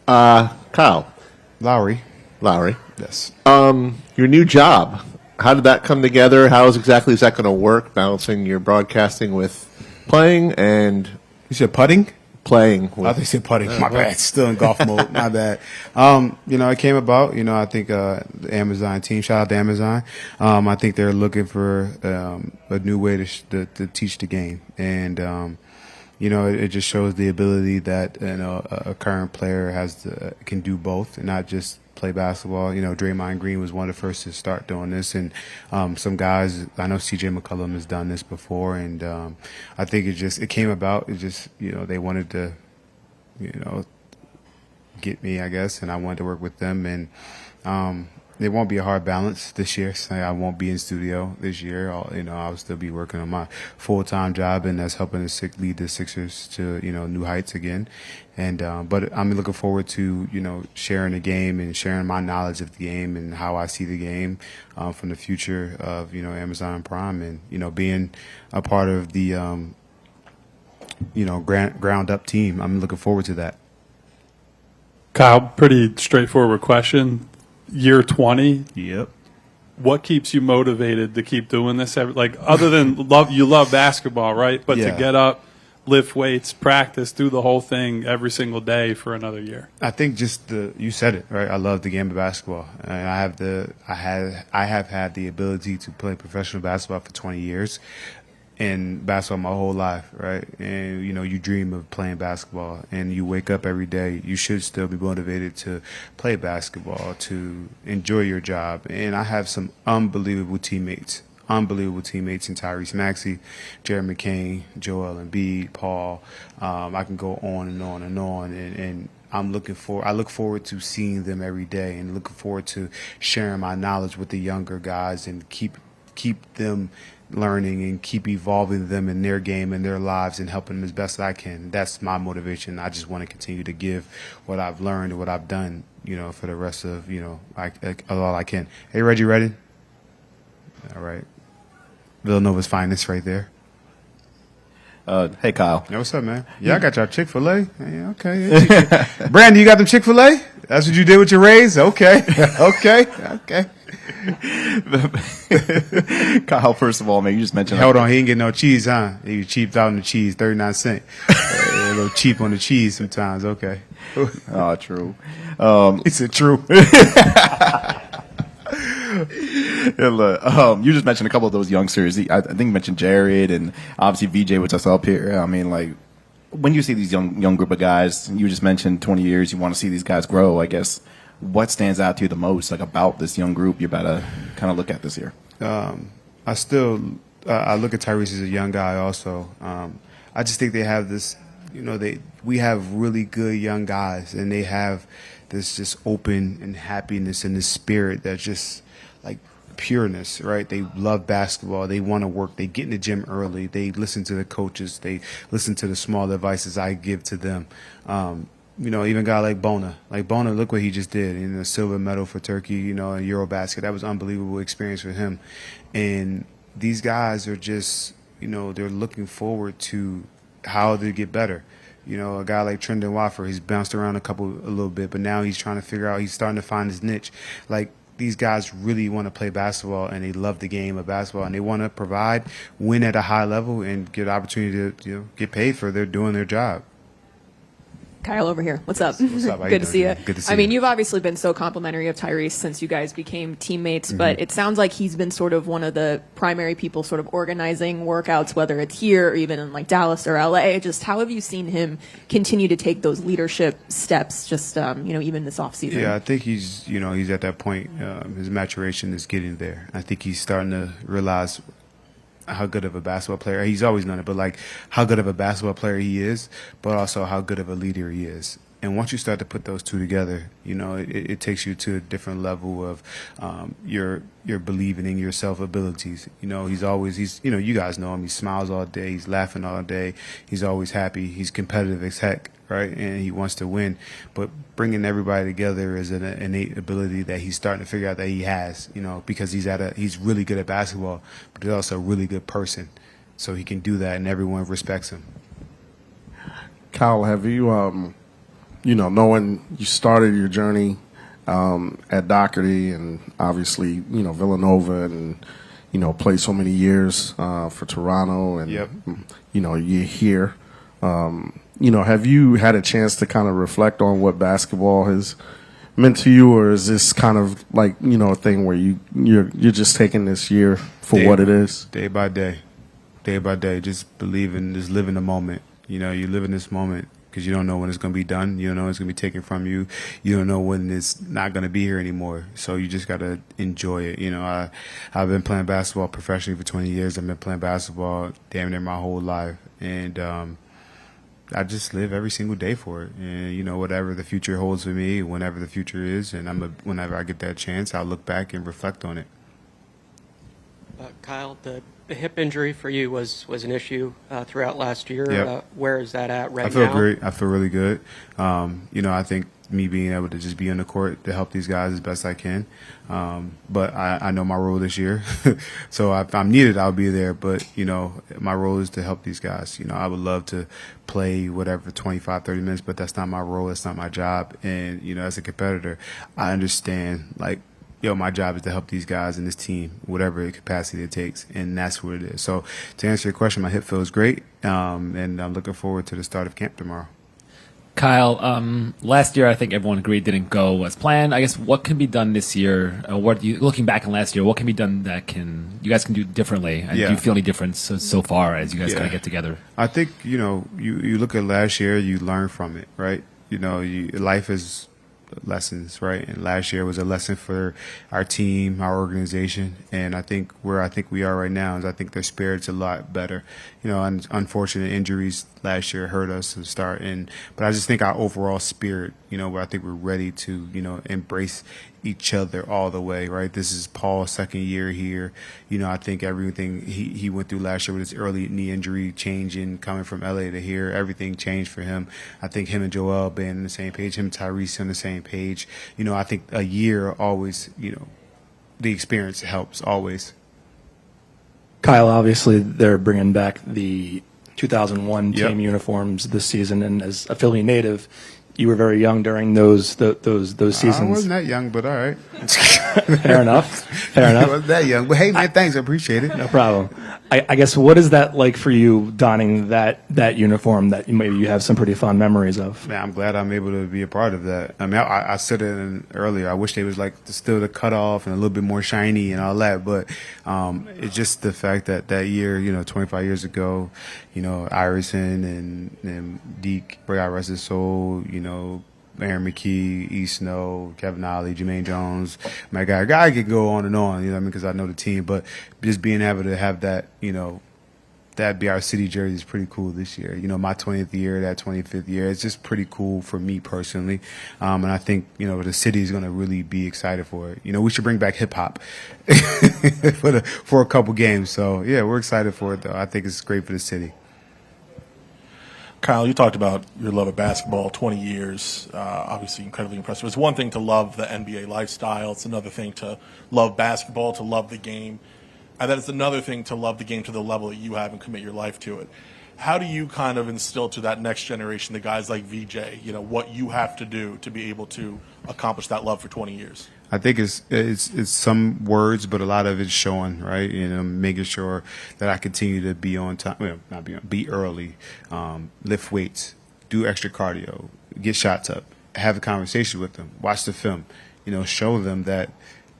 Kyle Lowry. Lowry, Yes. your new job. How did that come together? How exactly is that going to work? Balancing your broadcasting with playing and You said putting? playing. I think you said putting. My bad. Still in golf mode. My bad. It came about. I think the Amazon team. Shout out to Amazon. I think they're looking for a new way to teach the game, and it just shows the ability that a current player can do both, and not just play basketball. Draymond Green was one of the first to start doing this, and some guys, I know CJ McCollum has done this before, and I think it came about. It just they wanted to get me, I guess, and I wanted to work with them, and it won't be a hard balance this year. So I won't be in studio this year. I'll still be working on my full-time job, and that's helping to lead the Sixers to new heights again. And but I'm looking forward to sharing the game and sharing my knowledge of the game and how I see the game from the future of Amazon Prime, and being a part of the ground up team. I'm looking forward to that. Kyle, pretty straightforward question. Year 20. Yep. What keeps you motivated to keep doing this? Other than you love basketball, right? But Yeah. to get up, lift weights, practice, do the whole thing every single day for another year. I think you said it, right? I love the game of basketball, and I have had the ability to play professional basketball for 20 years, and basketball my whole life, right? And you dream of playing basketball, and you wake up every day. You should still be motivated to play basketball, to enjoy your job. And I have some unbelievable teammates in Tyrese Maxey, Jared McCain, Joel Embiid, Paul. I can go on and on and on, and I look forward to seeing them every day, and looking forward to sharing my knowledge with the younger guys and keep them learning and keep evolving them in their game and their lives and helping them as best I can. That's my motivation. I just want to continue to give what I've learned and what I've done, for the rest of, all I can. Hey, Reggie, ready? All right. Villanova's finest right there. hey Kyle. Hey, what's up, man? Yeah, I got y'all Chick-fil-A. Yeah, okay. Brandon, you got them Chick-fil-A? That's what you did with your raise? Okay. Okay. Kyle, first of all, man, you just mentioned. Hold on, he didn't get no cheese, huh? He cheaped out on the cheese, 39 cents. A little cheap on the cheese sometimes. Okay. Oh, true. He said true. Yeah, look, you just mentioned a couple of those youngsters. I think you mentioned Jared and obviously VJ with us up here. I mean, like, when you see these young group of guys, you just mentioned 20 years, you want to see these guys grow, I guess. What stands out to you the most, about this young group you're about to kind of look at this year? I look at Tyrese as a young guy also. I just think they have this, we have really good young guys, and they have this just open and happiness and this spirit that's just like pureness, right? They love basketball. They want to work. They get in the gym early. They listen to the coaches. They listen to the small advices I give to them. Even a guy like Bona. Like Bona, look what he just did in the silver medal for Turkey, in Eurobasket. That was an unbelievable experience for him. And these guys are just, they're looking forward to how to get better. A guy like Trendon Watford, he's bounced around a little bit, but now he's trying to figure out, he's starting to find his niche. Like, these guys really want to play basketball, and they love the game of basketball, and they want to win at a high level, and get an opportunity to get paid for doing their job. Kyle over here. What's up? What's up? Good to see you. Good to see you. I mean, you've obviously been so complimentary of Tyrese since you guys became teammates, but it sounds like he's been sort of one of the primary people sort of organizing workouts, whether it's here or even in like Dallas or LA. Just how have you seen him continue to take those leadership steps, just, even this offseason? Yeah, I think he's at that point. His maturation is getting there. I think he's starting to realize how good of a basketball player. He's always known it, but like how good of a basketball player he is, but also how good of a leader he is. And once you start to put those two together, it takes you to a different level of your believing in yourself abilities. He's you guys know him. He smiles all day. He's laughing all day. He's always happy. He's competitive as heck, right? And he wants to win. But bringing everybody together is an innate ability that he's starting to figure out that he has. Because he's really good at basketball, but he's also a really good person. So he can do that, and everyone respects him. Kyle, have you knowing you started your journey at Doherty and obviously, Villanova and, played so many years for Toronto and, Yep. You're here. Have you had a chance to kind of reflect on what basketball has meant to you, or is this kind of like, a thing where you're just taking this year for what it is? Day by day. Day by day. Just believe in, just live in the moment. You live in this moment because you don't know when it's going to be done. You don't know when it's going to be taken from you. You don't know when it's not going to be here anymore. So you just got to enjoy it. I've been playing basketball professionally for 20 years. I've been playing basketball damn near my whole life. And I just live every single day for it. And, whatever the future holds for me, whenever the future is, and whenever I get that chance, I'll look back and reflect on it. Kyle, the hip injury for you was an issue throughout last year. Yep. Where is that at right now? I feel great. I feel really good. I think me being able to just be on the court to help these guys as best I can. But I know my role this year. So if I'm needed, I'll be there. But, my role is to help these guys. I would love to play whatever 25, 30 minutes, but that's not my role. That's not my job. And, as a competitor, I understand, my job is to help these guys and this team, whatever capacity it takes, and that's what it is. So to answer your question, my hip feels great, and I'm looking forward to the start of camp tomorrow. Kyle, last year I think everyone agreed didn't go as planned. I guess what can be done this year? Looking back on last year, what can be done that you guys can do differently? And do you feel any difference so far as you guys kind of get together? I think you look at last year, you learn from it, right? Life is lessons, right? And last year was a lesson for our team, our organization, and I think where we are right now is I think their spirit's a lot better. Unfortunate injuries last year hurt us to start, but I just think our overall spirit, where I think we're ready to, embrace each other all the way, right? This is Paul's second year here. I think everything he went through last year with his early knee injury, changing, coming from LA to here, everything changed for him. I think him and Joel being on the same page, him and Tyrese on the same page. I think a year always, the experience helps always. Kyle, obviously they're bringing back the 2001 team uniforms this season, and as a Philly native, you were very young during those seasons. I wasn't that young, but all right. Fair enough. I wasn't that young. But hey, man, thanks. I appreciate it. No problem. I guess, what is that like for you, donning that uniform that maybe you have some pretty fond memories of? Man, I'm glad I'm able to be a part of that. I mean, I said it earlier. I wish they was still the cutoff and a little bit more shiny and all that. But it's just the fact that year, 25 years ago, Iverson and Deke, God rest his soul, Aaron McKee, E. Snow, Kevin Ollie, Jermaine Jones, my guy could go on and on, because I know the team. But just being able to have that, that be our city jersey is pretty cool this year. My 20th year, that 25th year, it's just pretty cool for me personally. And I think, the city is going to really be excited for it. We should bring back hip hop for a couple games. So, yeah, we're excited for it, though. I think it's great for the city. Kyle, you talked about your love of basketball, 20 years, obviously incredibly impressive. It's one thing to love the NBA lifestyle. It's another thing to love basketball, to love the game. And then it's another thing to love the game to the level that you have and commit your life to it. How do you kind of instill to that next generation, the guys like VJ, what you have to do to be able to accomplish that love for 20 years? I think it's some words, but a lot of it's showing, right? Making sure that I continue to be on time, be early, lift weights, do extra cardio, get shots up, have a conversation with them, watch the film, show them that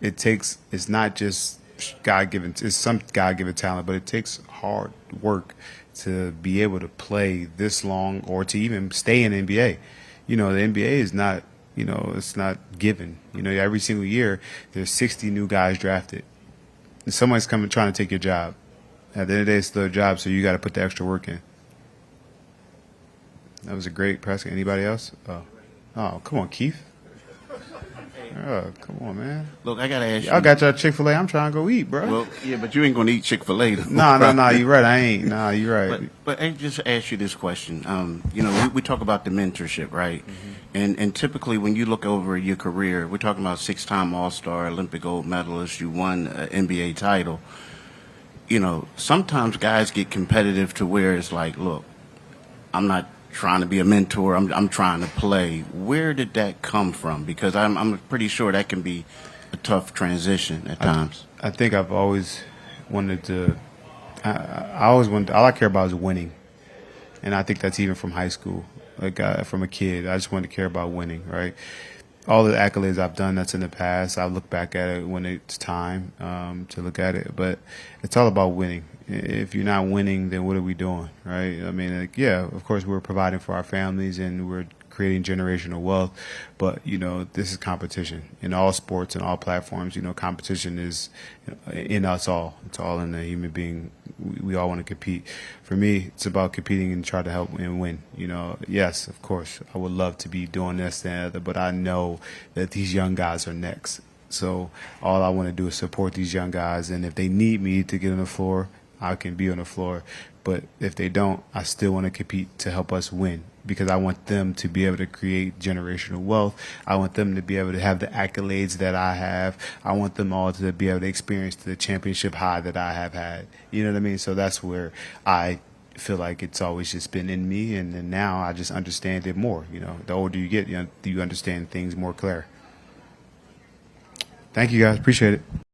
it's not just God-given, it's some God-given talent, but it takes hard work to be able to play this long or to even stay in the NBA. The NBA is not, it's not given. Every single year there's 60 new guys drafted. And somebody's coming trying to take your job. At the end of the day, it's still a job, so you got to put the extra work in. That was a great press. Anybody else? Oh, come on, Keith. Oh, come on, man. Look, I got to ask you. Y'all got your Chick-fil-A. I'm trying to go eat, bro. Well, yeah, but you ain't going to eat Chick-fil-A. No, you're right. I ain't. Nah, you're right. But I just ask you this question. We talk about the mentorship, right? Mm-hmm. And typically when you look over your career, we're talking about 6-time All-Star, Olympic gold medalist, you won an NBA title. Sometimes guys get competitive to where it's like, look, I'm not trying to be a mentor. I'm trying to play. Where did that come from? Because I'm pretty sure that can be a tough transition at times. I think I've always wanted to. I always wanted. All I care about is winning, and I think that's even from high school. Like from a kid, I just wanted to care about winning. Right. All the accolades I've done, that's in the past. I look back at it when it's time to look at it. But it's all about winning. If you're not winning, then what are we doing, right? I mean, like, yeah, of course we're providing for our families and we're creating generational wealth. But, this is competition. In all sports and all platforms, competition is in us all. It's all in the human being. We all want to compete. For me, it's about competing and try to help and win. Yes, of course, I would love to be doing this and the other, but I know that these young guys are next. So all I want to do is support these young guys. And if they need me to get on the floor, I can be on the floor. But if they don't, I still want to compete to help us win, because I want them to be able to create generational wealth. I want them to be able to have the accolades that I have. I want them all to be able to experience the championship high that I have had. You know what I mean? So that's where I feel like it's always just been in me, and now I just understand it more. The older you get, you understand things more clear. Thank you, guys. Appreciate it.